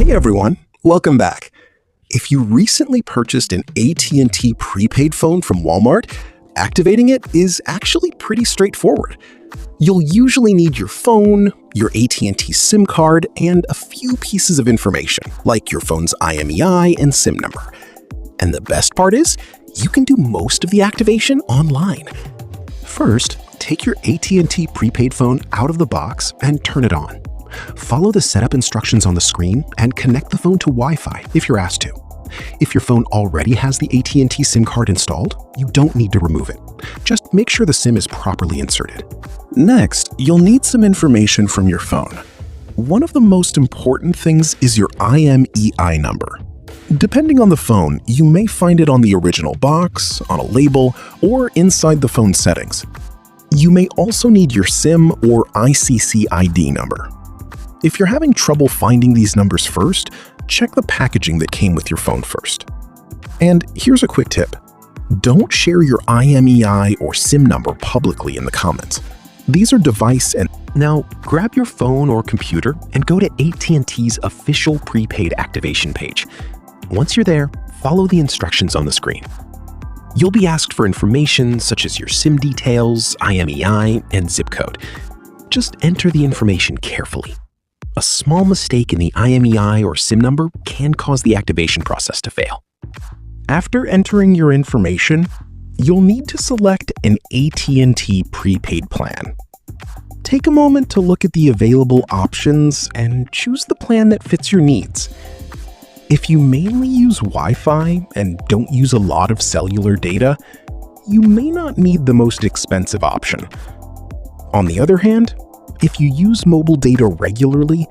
Hey everyone, welcome back. If you recently purchased an AT&T prepaid phone from Walmart, activating it is actually pretty straightforward. You'll usually need your phone, your AT&T SIM card, and a few pieces of information, like your phone's IMEI and SIM number. And the best part is, you can do most of the activation online. First, take your AT&T prepaid phone out of the box and turn it on. Follow the setup instructions on the screen and connect the phone to Wi-Fi if you're asked to. If your phone already has the AT&T SIM card installed, you don't need to remove it. Just make sure the SIM is properly inserted. Next, you'll need some information from your phone. One of the most important things is your IMEI number. Depending on the phone, you may find it on the original box, on a label, or inside the phone settings. You may also need your SIM or ICC ID number. If you're having trouble finding these numbers first, check the packaging that came with your phone first. And here's a quick tip. Don't share your IMEI or SIM number publicly in the comments. These are device and... Now, grab your phone or computer and go to AT&T's official prepaid activation page. Once you're there, follow the instructions on the screen. You'll be asked for information such as your SIM details, IMEI, and zip code. Just enter the information carefully. A small mistake in the IMEI or SIM number can cause the activation process to fail. After entering your information, you'll need to select an AT&T prepaid plan. Take a moment to look at the available options and choose the plan that fits your needs. If you mainly use Wi-Fi and don't use a lot of cellular data, you may not need the most expensive option. On the other hand, if you use mobile data regularly,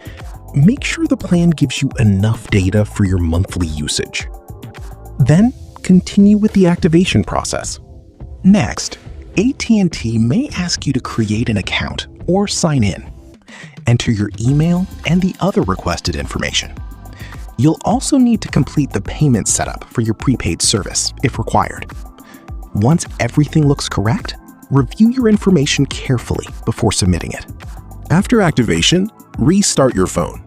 make sure the plan gives you enough data for your monthly usage. Then, continue with the activation process. Next, AT&T may ask you to create an account or sign in. Enter your email and the other requested information. You'll also need to complete the payment setup for your prepaid service, if required. Once everything looks correct, review your information carefully before submitting it. After activation, restart your phone.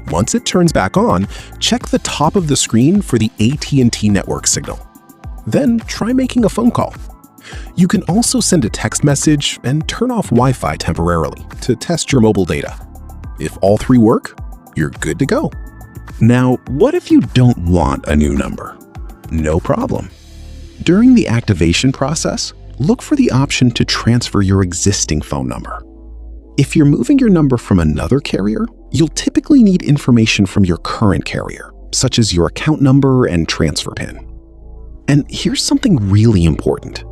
Once it turns back on, check the top of the screen for the AT&T network signal. Then try making a phone call. You can also send a text message and turn off Wi-Fi temporarily to test your mobile data. If all three work, you're good to go. Now, what if you don't want a new number? No problem. During the activation process, look for the option to transfer your existing phone number. If you're moving your number from another carrier, you'll typically need information from your current carrier, such as your account number and transfer PIN. And here's something really important.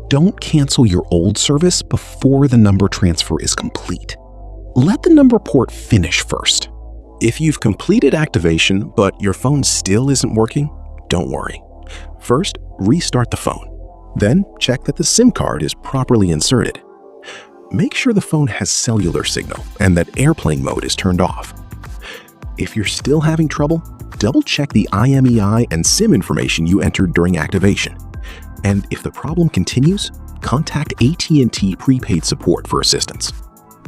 Don't cancel your old service before the number transfer is complete. Let the number port finish first. If you've completed activation but your phone still isn't working, don't worry. First, restart the phone. Then check that the SIM card is properly inserted. Make sure the phone has cellular signal and that airplane mode is turned off. If you're still having trouble, double-check the IMEI and SIM information you entered during activation. And if the problem continues, contact AT&T Prepaid Support for assistance.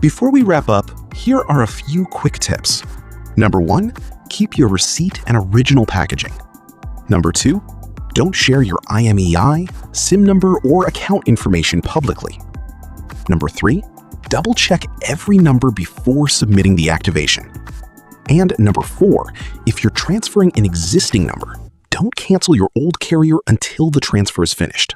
Before we wrap up, here are a few quick tips. Number 1, keep your receipt and original packaging. Number 2, don't share your IMEI, SIM number, or account information publicly. Number 3, double-check every number before submitting the activation. And number 4, if you're transferring an existing number, don't cancel your old carrier until the transfer is finished.